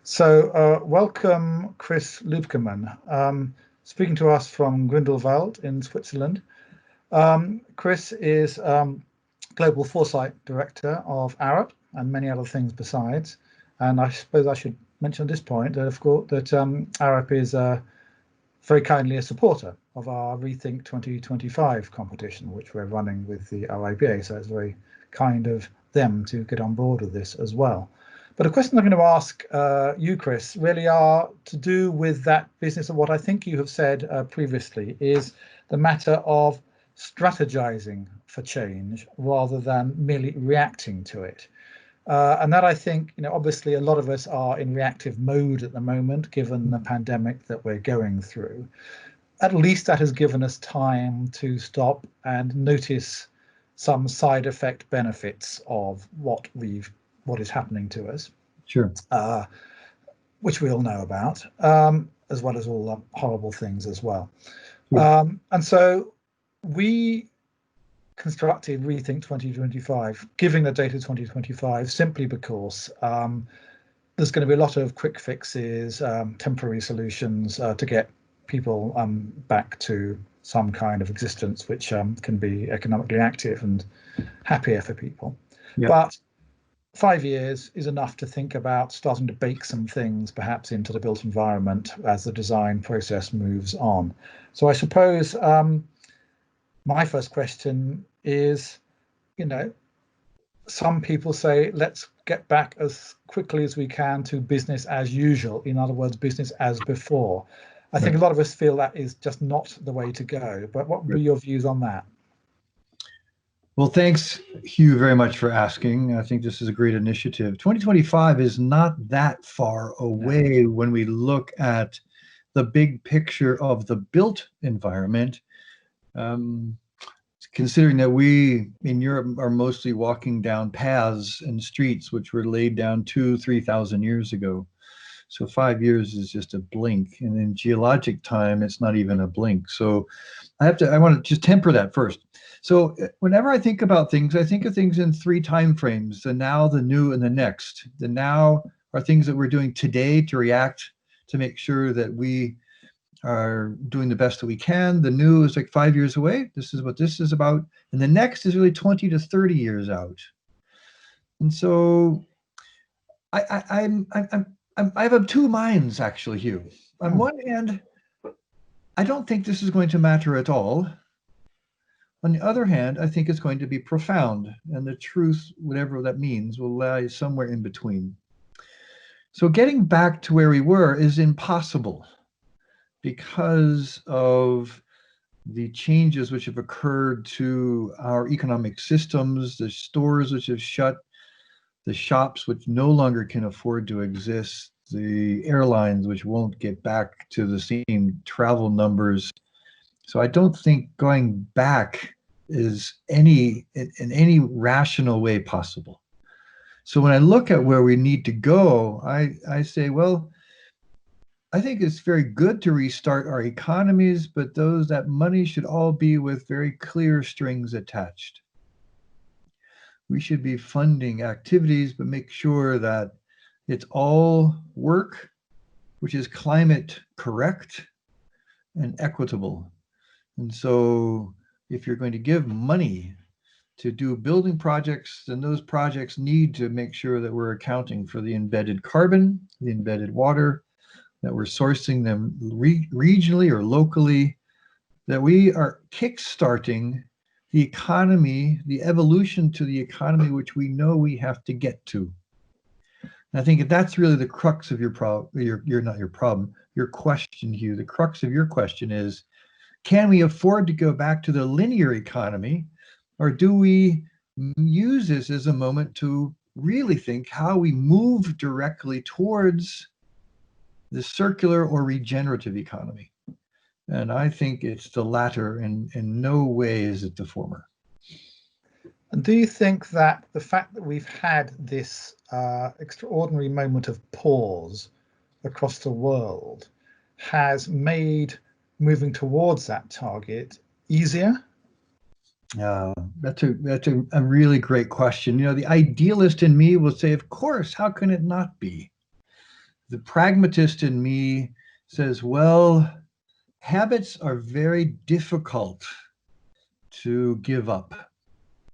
Welcome, Chris Luebkeman, speaking to us from Grindelwald in Switzerland. Chris is Global Foresight Director of Arup and many other things besides. And I suppose I should mention at this point that, of course, that Arup is very kindly a supporter of our Rethink 2025 competition, which we're running with the RIBAJ. So it's very kind of them to get on board with this as well. But the questions I'm going to ask you, Chris, really are to do with that business of what I think you have said previously is the matter of strategizing for change rather than merely reacting to it. And that I think, obviously a lot of us are in reactive mode at the moment, given the pandemic that we're going through. At least that has given us time to stop and notice some side effect benefits of what is happening to us. Sure. Which we all know about, as well as all the horrible things as well. Sure. And so we constructed Rethink 2025, giving the data 2025, simply because there's going to be a lot of quick fixes, temporary solutions to get people back to some kind of existence which can be economically active and happier for people. Yep. But 5 years is enough to think about starting to bake some things perhaps into the built environment as the design process moves on. So I suppose my first question is, some people say, let's get back as quickly as we can to business as usual. In other words, business as before. I think a lot of us feel that is just not the way to go. But what would be your views on that? Well, thanks, Hugh, very much for asking. I think this is a great initiative. 2025 is not that far away when we look at the big picture of the built environment. Considering that we in Europe are mostly walking down paths and streets which were laid down 2,000-3,000 years ago. So 5 years is just a blink, and in geologic time, it's not even a blink. So I want to just temper that first. So whenever I think about things, I think of things in 3 time frames: the now, the new, and the next. The now are things that we're doing today to react, to make sure that we are doing the best that we can. The new is like 5 years away. This is what this is about. And the next is really 20 to 30 years out. And so I have of 2 minds, actually, Hugh. On one hand, I don't think this is going to matter at all. On the other hand, I think it's going to be profound, and the truth, whatever that means, will lie somewhere in between. So getting back to where we were is impossible because of the changes which have occurred to our economic systems, the stores which have shut, the shops which no longer can afford to exist, the airlines which won't get back to the same travel numbers. So I don't think going back is in any rational way possible. So when I look at where we need to go, I say, well, I think it's very good to restart our economies, but that money should all be with very clear strings attached. We should be funding activities, but make sure that it's all work which is climate correct and equitable. And so if you're going to give money to do building projects, then those projects need to make sure that we're accounting for the embedded carbon, the embedded water, that we're sourcing them regionally or locally, that we are kickstarting the economy, the evolution to the economy which we know we have to get to. And I think that's really the crux of your question, Hugh. The crux of your question is, can we afford to go back to the linear economy, or do we use this as a moment to really think how we move directly towards the circular or regenerative economy? And I think it's the latter, and in no way is it the former. And do you think that the fact that we've had this extraordinary moment of pause across the world has made moving towards that target easier? That's a really great question. The idealist in me will say, of course, how can it not be? the pragmatist in me says, well, habits are very difficult to give up.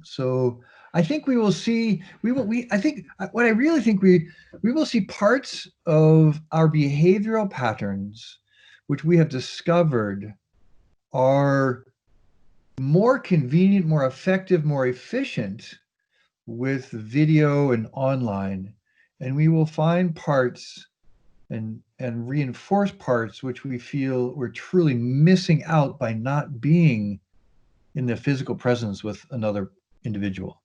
So I think we will see, I think what I really think we will see parts of our behavioral patterns, which we have discovered are more convenient, more effective, more efficient with video and online. And we will find parts and reinforce parts which we feel we're truly missing out by not being in the physical presence with another individual.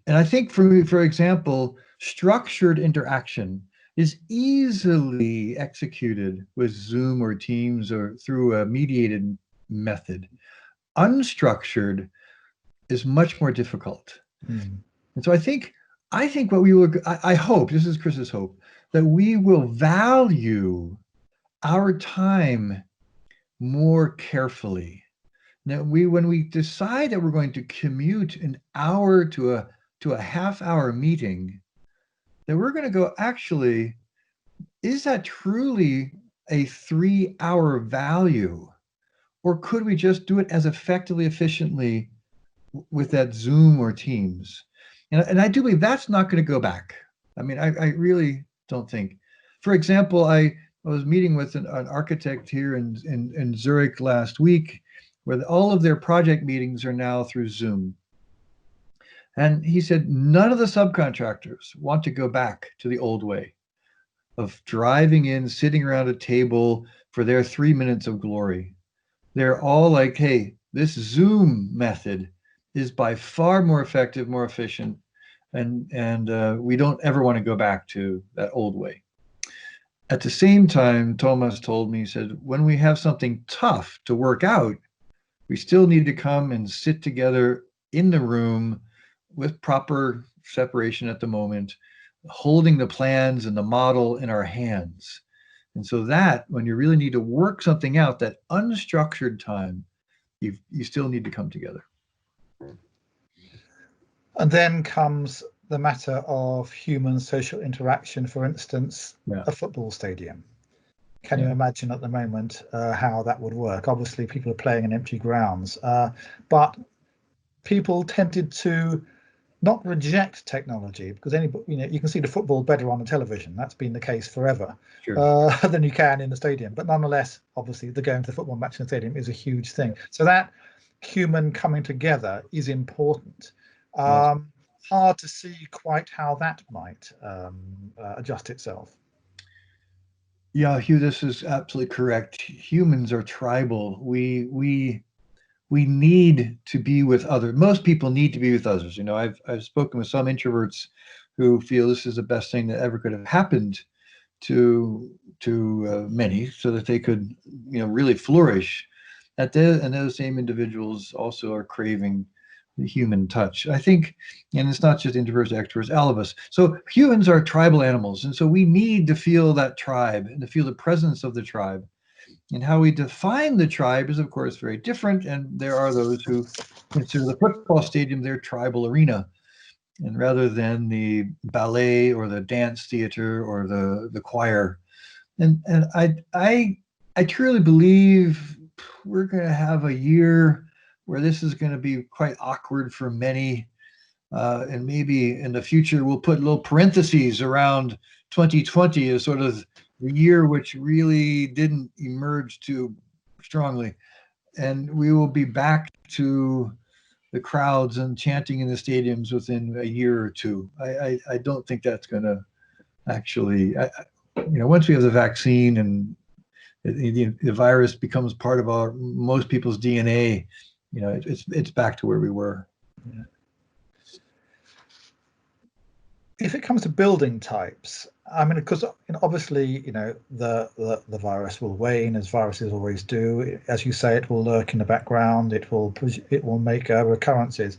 And I think for example, structured interaction is easily executed with Zoom or Teams or through a mediated method. Unstructured is much more difficult. Mm. And so I think what we will, I hope, this is Chris's hope, that we will value our time more carefully. Now, when we decide that we're going to commute an hour to a half-hour meeting, that we're going to go, actually, is that truly a 3-hour value? Or could we just do it as effectively, efficiently with that Zoom or Teams? And I do believe that's not going to go back. I mean, I really don't think. For example, I was meeting with an architect here in Zurich last week, where all of their project meetings are now through Zoom. And he said none of the subcontractors want to go back to the old way of driving in, sitting around a table for their 3 minutes of glory. They're all like, hey, this Zoom method is by far more effective, more efficient, and we don't ever want to go back to that old way. At the same time, Thomas told me, he said, when we have something tough to work out, we still need to come and sit together in the room with proper separation at the moment, holding the plans and the model in our hands. And so that, when you really need to work something out, that unstructured time, you still need to come together. And then comes the matter of human social interaction, for instance, a football stadium. Can you imagine at the moment how that would work? Obviously, people are playing in empty grounds, but people tended to not reject technology because you can see the football better on the television. That's been the case forever, than you can in the stadium. But nonetheless, obviously, the going to the football match in the stadium is a huge thing. So that human coming together is important. Hard to see quite how that might adjust itself. Yeah, Hugh, this is absolutely correct. Humans are tribal. We need to be with others. Most people need to be with others. You know, I've spoken with some introverts who feel this is the best thing that ever could have happened to many, so that they could, really flourish. And those same individuals also are craving the human touch. I think, and it's not just introverts, extroverts, all of us. So humans are tribal animals, and so we need to feel that tribe and to feel the presence of the tribe. And how we define the tribe is, of course, very different. And there are those who consider the football stadium their tribal arena, and rather than the ballet or the dance theater or the choir. And I truly believe we're going to have a year where this is going to be quite awkward for many. And maybe in the future, we'll put little parentheses around 2020 as sort of the year which really didn't emerge too strongly. And we will be back to the crowds and chanting in the stadiums within a year or two. I don't think that's going to actually, once we have the vaccine and the virus becomes part of most people's DNA, it's back to where we were. Yeah. If it comes to building types, I mean, because obviously, the virus will wane, as viruses always do. As you say, it will lurk in the background. It will make recurrences.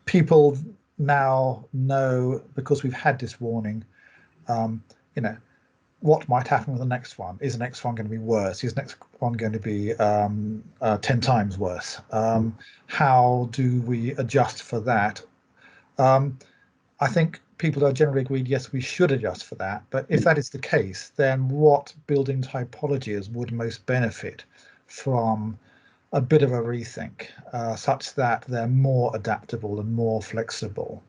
People now know, because we've had this warning, what might happen with the next one. Is the next one going to be worse? Is the next one going to be 10 times worse? How do we adjust for that? I think people are generally agreed, yes, we should adjust for that. But if that is the case, then what building typologies would most benefit from a bit of a rethink, such that they're more adaptable and more flexible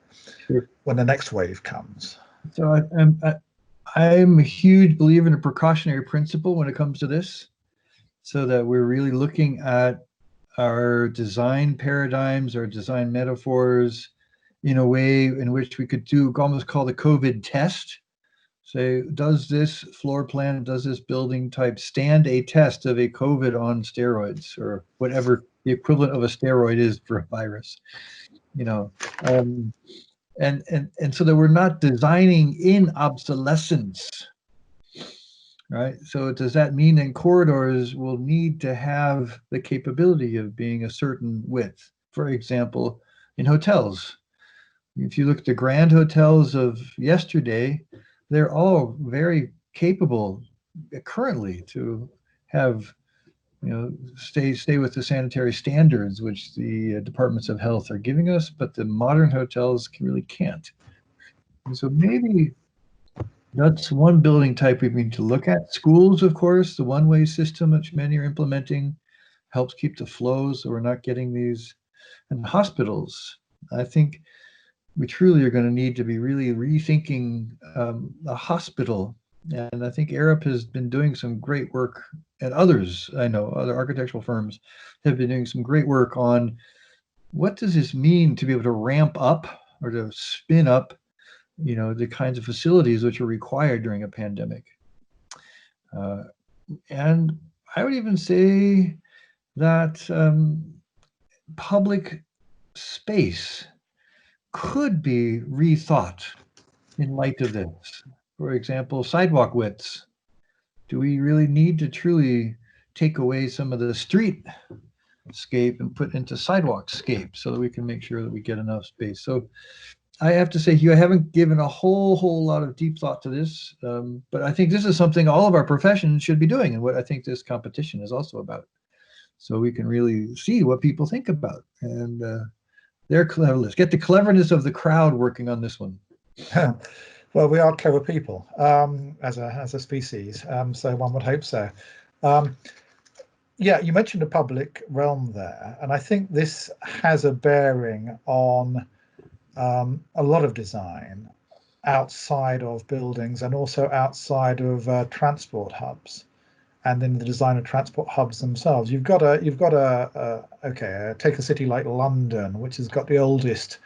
Sure. when the next wave comes? So I'm a huge believer in a precautionary principle when it comes to this, so that we're really looking at our design paradigms, our design metaphors, in a way in which we could do almost call the COVID test. Say, does this floor plan, does this building type stand a test of a COVID on steroids, or whatever the equivalent of a steroid is for a virus? You know, and so that we're not designing in obsolescence, right? So does that mean then corridors will need to have the capability of being a certain width? For example, in hotels, if you look at the grand hotels of yesterday, they're all very capable currently to have, stay with the sanitary standards which the departments of health are giving us, but the modern hotels really can't. And so maybe that's one building type we need to look at. Schools, of course, the one-way system which many are implementing helps keep the flow so we're not getting these. And hospitals, I think we truly are going to need to be really rethinking a hospital. And I think Arup has been doing some great work, and others, I know, other architectural firms have been doing some great work on what does this mean to be able to ramp up or to spin up, the kinds of facilities which are required during a pandemic. And I would even say that public space could be rethought in light of this. For example, sidewalk widths. Do we really need to truly take away some of the streetscape and put into sidewalk scape so that we can make sure that we get enough space? So I have to say, Hugh, I haven't given a whole lot of deep thought to this, but I think this is something all of our professions should be doing, and what I think this competition is also about. So we can really see what people think about, and they're clever. Let's get the cleverness of the crowd working on this one. Well, we are clever people as a species, so one would hope so. Yeah, you mentioned the public realm there, and I think this has a bearing on a lot of design outside of buildings and also outside of transport hubs, and in the design of transport hubs themselves. You've got take a city like London, which has got the oldest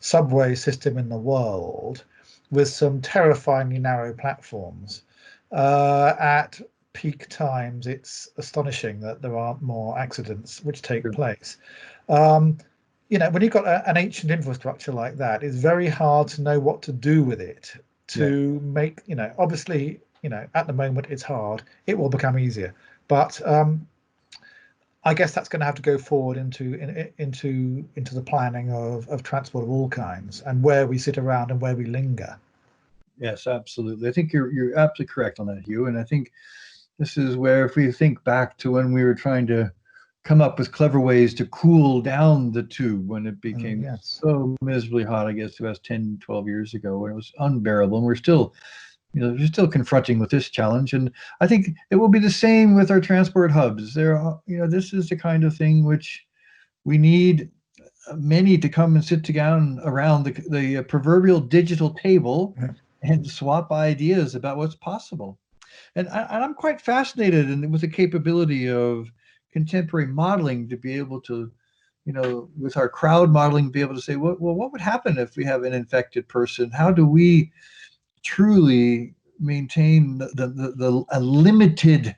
subway system in the world, with some terrifyingly narrow platforms. At peak times, it's astonishing that there aren't more accidents which take place. When you've got an ancient infrastructure like that, it's very hard to know what to do with it to make, obviously, at the moment it's hard. It will become easier, but I guess that's going to have to go forward into the planning of transport of all kinds, and where we sit around and where we linger. Yes, absolutely. I think you're absolutely correct on that, Hugh. And I think this is where, if we think back to when we were trying to come up with clever ways to cool down the tube when it became so miserably hot, I guess it was 10, 12 years ago, when it was unbearable. And we're still confronting with this challenge. And I think it will be the same with our transport hubs. This is the kind of thing which we need many to come and sit down around the proverbial digital table and swap ideas about what's possible. And I'm quite fascinated with the capability of contemporary modeling to be able to, with our crowd modeling, be able to say, well, what would happen if we have an infected person? How do we truly maintain a limited,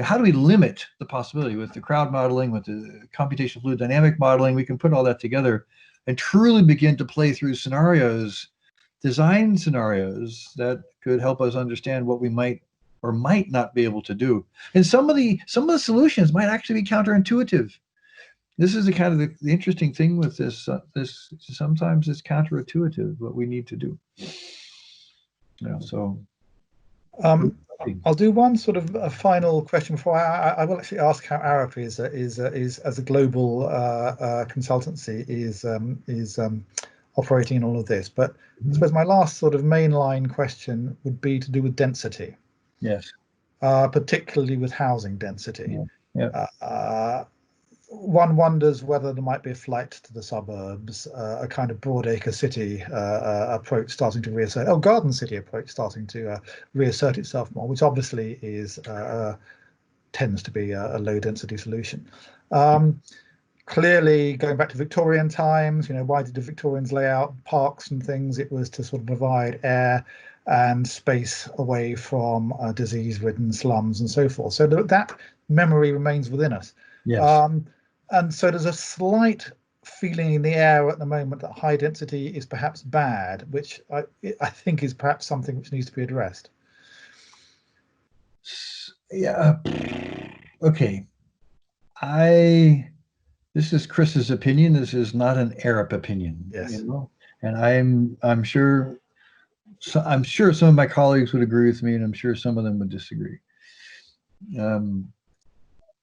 how do we limit the possibility with the crowd modeling, with the computational fluid dynamic modeling? We can put all that together and truly begin to play through scenarios, design scenarios that could help us understand what we might or might not be able to do. And some of the solutions might actually be counterintuitive. This is the kind of the interesting thing with this. Sometimes it's counterintuitive what we need to do. I'll do one sort of a final question before I will actually ask how Arup is as a global consultancy is operating in all of this. But I suppose my last sort of mainline question would be to do with density. Yes. Particularly with housing density. Yeah. One wonders whether there might be a flight to the suburbs, a kind of broadacre city approach starting to reassert, garden city approach starting to reassert itself more, which obviously is tends to be a low density solution. Clearly, going back to Victorian times, why did the Victorians lay out parks and things? It was to sort of provide air and space away from disease-ridden slums and so forth. So that memory remains within us. Yes. And so there's a slight feeling in the air at the moment that high density is perhaps bad, which I think is perhaps something which needs to be addressed. Yeah. Okay. This is Chris's opinion. This is not an Arup opinion. Yes. And I'm sure some of my colleagues would agree with me, and I'm sure some of them would disagree.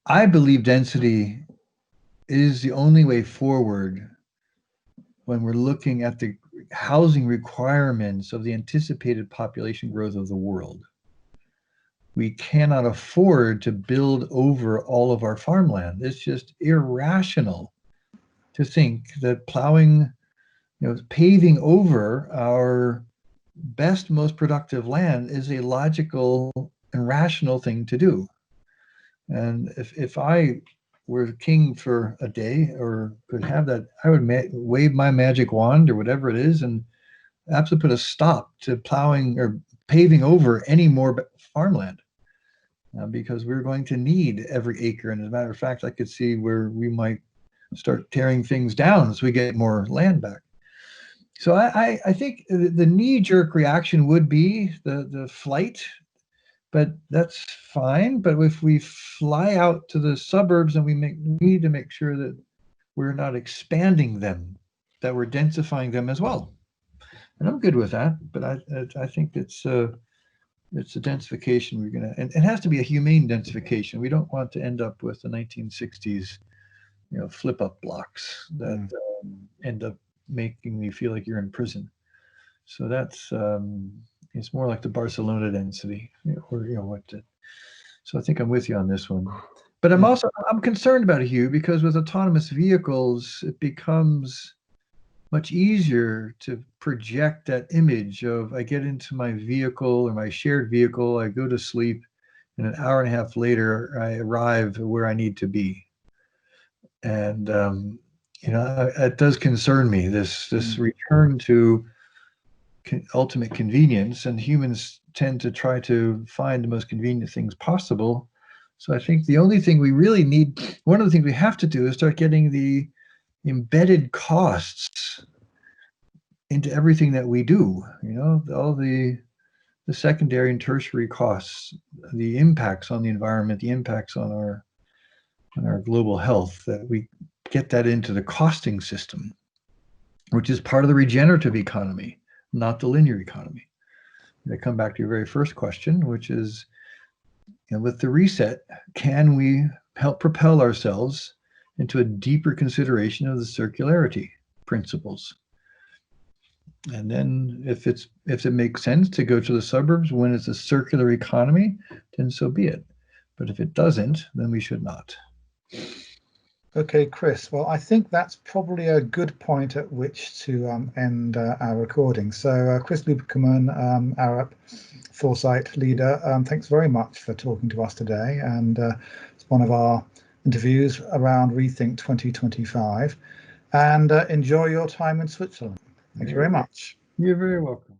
I believe density is the only way forward when we're looking at the housing requirements of the anticipated population growth of the world. We cannot afford to build over all of our farmland. It's just irrational to think that paving over our best, most productive land is a logical and rational thing to do. And if I were king for a day or could have that, I would wave my magic wand or whatever it is and absolutely put a stop to plowing or paving over any more farmland. Because we're going to need every acre. And as a matter of fact, I could see where we might start tearing things down as we get more land back. So I think the knee-jerk reaction would be the flight, but that's fine. But if we fly out to the suburbs and we need to make sure that we're not expanding them, that we're densifying them as well. And I'm good with that, but I think it's a densification we're gonna, and it has to be a humane densification. We don't want to end up with the 1960s, flip up blocks that end up making me feel like you're in prison. So that's it's more like the Barcelona density, so I think I'm with you on this one. But I'm concerned about it, Hugh, because with autonomous vehicles, it becomes much easier to project that image of I get into my vehicle or my shared vehicle, I go to sleep, and an hour and a half later, I arrive where I need to be. And, it does concern me, this return to ultimate convenience, and humans tend to try to find the most convenient things possible. So I think the only thing we really need, one of the things we have to do is start getting the embedded costs into everything that we do, all the secondary and tertiary costs, the impacts on the environment, the impacts on our global health, that we get that into the costing system, which is part of the regenerative economy, not the linear economy. And I come back to your very first question, which is, with the reset, can we help propel ourselves into a deeper consideration of the circularity principles? And then if it makes sense to go to the suburbs when it's a circular economy, then so be it. But if it doesn't, then we should not. Okay, Chris. Well, I think that's probably a good point at which to end our recording. So, Chris Luebkeman, Arup Foresight Leader, thanks very much for talking to us today. And it's one of our interviews around Rethink 2025. And enjoy your time in Switzerland. Thank you very much. You're very welcome.